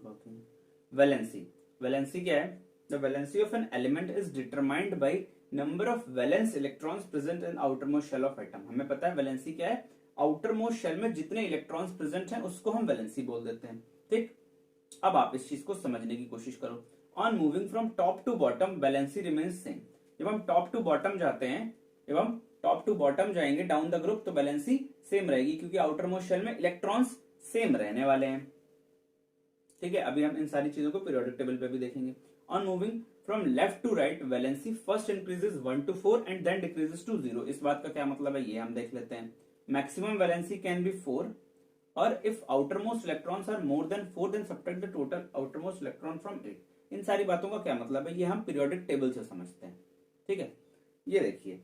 Working. Valency, valency क्या है? The valency of an element is determined by number of valence electrons present in outermost shell of atom. हमें पता है valency क्या है, outer most shell में जितने इलेक्ट्रॉन्स प्रेजेंट हैं उसको हम वैलेंसी बोल देते हैं। ठीक, अब आप इस चीज को समझने की कोशिश करो। On moving from top to bottom valency remains same. जब हम टॉप टू बॉटम जाते हैं, जब हम टॉप टू बॉटम जाएंगे डाउन द ग्रुप, तो वैलेंसी सेम रहेगी क्योंकि आउटर मोस्ट शेल में इलेक्ट्रॉन्स सेम रहने वाले हैं। ठीक है, अभी हम इन सारी चीजों को पीरियोडिक टेबल पे भी देखेंगे। On moving from left to right valency first increases 1 to 4 and then decreases to 0। इस बात का क्या मतलब है ये हम देख लेते हैं। मैक्सिमम वैलेंसी कैन बी 4 और if outermost electrons are more than 4 then subtract the total outermost electron from it. इन सारी बातों का क्या मतलब है ये हम पीरियोडिक टेबल से समझते हैं। ठीक है, ये देखिए,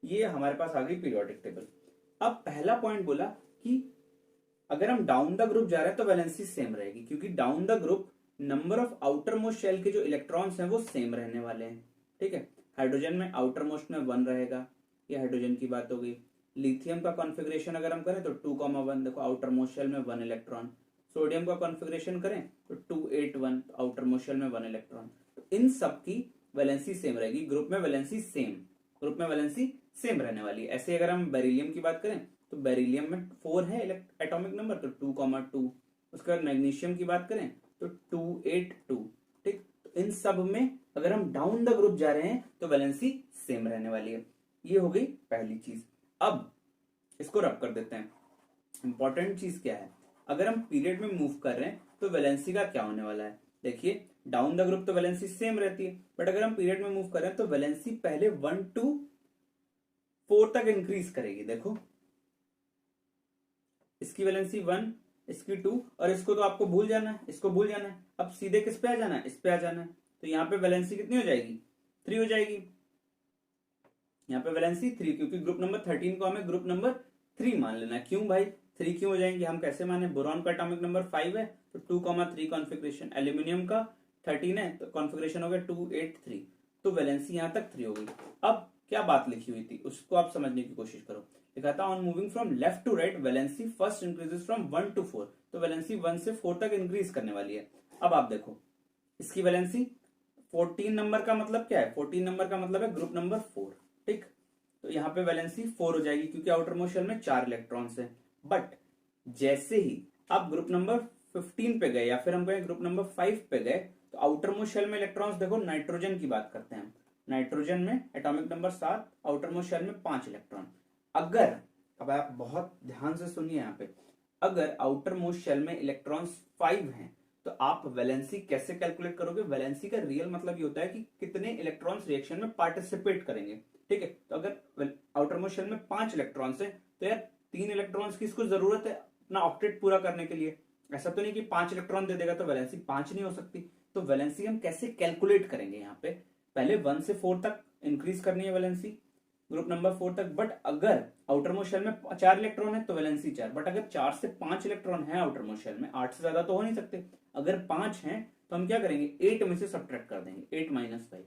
ये हमारे पास आ गई पीरियोडिक टेबल। अब पहला पॉइंट बोला कि अगर हम डाउन द ग्रुप जा रहे हैं तो वैलेंसी सेम रहेगी क्योंकि down the group number of outermost shell के जो इलेक्ट्रॉन्स हैं वो सेम रहने वाले हैं। ठीक है, हाइड्रोजन में आउटर मोस्ट में 1 रहेगा, ये हाइड्रोजन की बात हो गई। लिथियम का कॉन्फ़िगरेशन अगर हम करें तो 2,1, देखो आउटर मोस्ट शेल में 1 इलेक्ट्रॉन। सोडियम का कॉन्फ़िगरेशन करें तो 281, आउटर मोस्ट शेल में 1 इलेक्ट्रॉन। तो इन सब की वैलेंसी सेम रहेगी, ग्रुप में वैलेंसी सेम, ग्रुप में वैलेंसी सेम रहने वाली है। ऐसे अगर हम बेरिलियम की बात करें तो बेरिलियम में 4 है एटॉमिक नंबर, तो 2,2। उसके बाद मैग्नीशियम की बात करें तो 282। ठीक, तो इन सब में अगर हम डाउन द ग्रुप जा रहे हैं तो वैलेंसी सेम रहने वाली है। ये हो गई पहली चीज। अब इसको रब कर देते हैं। इंपॉर्टेंट चीज क्या है, अगर हम पीरियड में मूव कर रहे हैं तो वैलेंसी का क्या होने वाला है? देखिए, डाउन द ग्रुप तो वैलेंसी सेम रहती है, बट अगर हम पीरियड में मूव कर रहे हैं तो वैलेंसी पहले 1 to 4 तक इंक्रीज करेगी। देखो, इसकी वैलेंसी 1, इसकी 2, और इसको तो आपको भूल जाना है, इसको भूल जाना है। अब सीधे किस पे आ जाना है? इस पे आ जाना है। तो यहाँ पे वैलेंसी कितनी हो जाएगी? 3 हो जाएगी। यहाँ पे वैलेंसी 3, क्योंकि ग्रुप नंबर 13 को हमें ग्रुप नंबर 3 मान लेना है। क्यों भाई 3 क्यों हो जाएंगे? हम कैसे माने? बोरॉन का एटॉमिक नंबर 5 है तो 2,3 कॉन्फ़िगरेशन, एल्यूमिनियम का 13 है तो कॉन्फ़िगरेशन हो गया 283, तो वैलेंसी यहाँ तक 3 हो गई। अब क्या बात लिखी हुई थी उसको आप समझने की कोशिश करो। लिखा था on moving from left to right valency first increases from 1 to 4, तो वैलेंसी 1 से 4 तक इंक्रीज करने वाली है। अब आप देखो, इसकी वैलेंसी 14 नंबर का मतलब क्या है? 14 नंबर का मतलब है ग्रुप नंबर 4। ठीक, तो यहाँ पे वैलेंसी 4 हो जाएगी क्योंकि आउटर मोस्ट शेल में 4 इलेक्ट्रॉन्स है। बट जैसे ही आप ग्रुप नंबर 15 पे गए या फिर हम कहें ग्रुप नंबर 5 पे गए तो आउटर मोस्ट शेल में इलेक्ट्रॉन्स, देखो नाइट्रोजन की बात करते हैं, नाइट्रोजन में atomic number 7, outermost shell में 5 इलेक्ट्रॉन। अगर, अब आप बहुत ध्यान से सुनिए यहाँ पे, अगर आउटर मोस्ट शेल में इलेक्ट्रॉन्स 5 हैं तो आप वैलेंसी कैसे कैलकुलेट करोगे? वैलेंसी का रियल मतलब ये होता है कि कितने इलेक्ट्रॉन्स रिएक्शन में पार्टिसिपेट करेंगे। ठीक है, तो अगर आउटर मोस्ट शेल में 5 इलेक्ट्रॉन्स है तो यार 3 इलेक्ट्रॉन्स की इसको जरूरत है अपना ऑक्टेट पूरा करने के लिए। ऐसा तो नहीं कि 5 इलेक्ट्रॉन दे देगा तो वैलेंसी 5 नहीं हो सकती। तो वैलेंसी हम कैसे कैलकुलेट करेंगे? यहाँ पे पहले 1 से 4 तक इंक्रीज करनी है वैलेंसी, ग्रुप नंबर 4 तक। बट अगर आउटर मोस्ट शेल में 4 इलेक्ट्रॉन है तो वैलेंसी 4, बट अगर 4 से 5 इलेक्ट्रॉन है आउटर मोस्ट शेल में, 8 से ज्यादा तो हो नहीं सकते। अगर 5 हैं तो हम क्या करेंगे? 8 में से सब्ट्रैक्ट कर देंगे, 8 minus 5,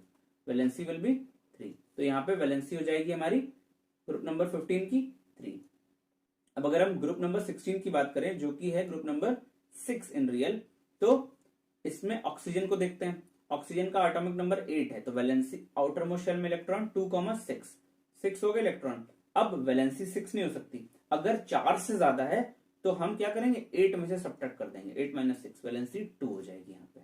वैलेंसी विल बी 3। तो यहाँ पे वैलेंसी हो जाएगी हमारी ग्रुप नंबर 15 की 3। अब अगर हम ग्रुप नंबर 16 की बात करें जो कि है ग्रुप नंबर 6 इन रियल, तो इसमें ऑक्सीजन को देखते हैं। ऑक्सीजन का एटॉमिक नंबर 8 है तो वैलेंसी आउटर मोस्ट शेल में इलेक्ट्रॉन 2,6, 6 हो गए इलेक्ट्रॉन। अब वैलेंसी 6 नहीं हो सकती, अगर 4 से ज्यादा है तो हम क्या करेंगे? 8 में से सब्ट्रैक्ट कर देंगे, 8 minus 6, वैलेंसी 2 हो जाएगी। यहाँ पे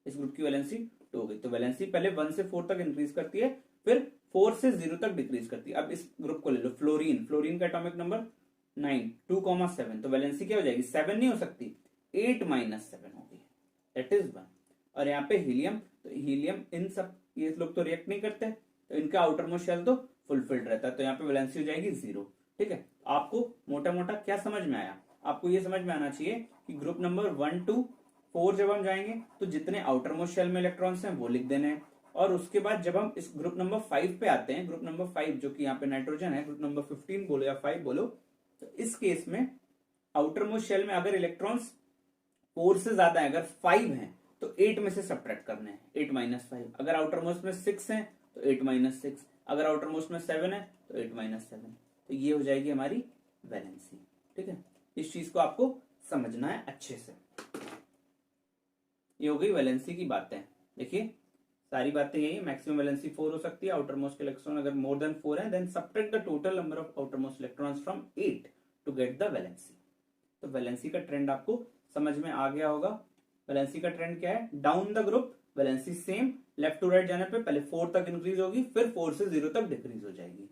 इस ग्रुप की वैलेंसी 2 हो गई। तो वैलेंसी पहले 1 से 4 तक इंक्रीज करती है, फिर 4 से 0 तक डिक्रीज करती है। अब इस ग्रुप को ले लो, फ्लोरीन, फ्लोरीन का एटॉमिक नंबर 9, 2,7, तो वैलेंसी क्या हो जाएगी? 7 नहीं हो सकती, 8 minus 7 होगी, दैट इज 1। और यहाँ पे हीलियम, तो हीलियम इन सब ये लोग तो रिएक्ट नहीं करते तो इनका आउटर मोस्ट शेल तो फुलफिल्ड रहता है, तो यहाँ पे वैलेंसी हो जाएगी 0। ठीक है, आपको मोटा मोटा क्या समझ में आया? आपको ये समझ में आना चाहिए कि ग्रुप नंबर 1 to 4 जब हम जाएंगे तो जितने आउटर मोस्ट शेल में इलेक्ट्रॉन्स हैं वो लिख देने हैं, और उसके बाद जब हम इस ग्रुप नंबर 5 पे आते हैं, ग्रुप नंबर 5 जो कि यहाँ पे नाइट्रोजन है, ग्रुप नंबर 15 बोलो या 5 बोलो, तो इस केस में आउटर मोस्ट शेल में अगर इलेक्ट्रॉन्स 4 से ज्यादा है, अगर 5 हैं तो 8 में से सब्ट्रैक्ट करने हैं, 8 minus 5। अगर आउटर मोस्ट में 6 हैं तो 8 minus 6, अगर आउटर मोस्ट में 7 है तो 8 minus 7। तो ये हो जाएगी हमारी वैलेंसी। ठीक है, इस चीज को आपको समझना है अच्छे से। ये हो गई वैलेंसी की बातें। देखिए सारी बातें यही है, मैक्सिमम वैलेंसी 4 हो सकती है, आउटर मोस्ट इलेक्ट्रॉन अगर मोर देन 4 है, then subtract the total number of outermost electrons from 8 to get the valency. तो वैलेंसी का ट्रेंड आपको समझ में आ गया होगा। वैलेंसी का ट्रेंड क्या है, down the group valency same, left to right जाने पे पहले 4 तक इंक्रीज होगी, फिर 4 से 0 तक डिक्रीज हो जाएगी।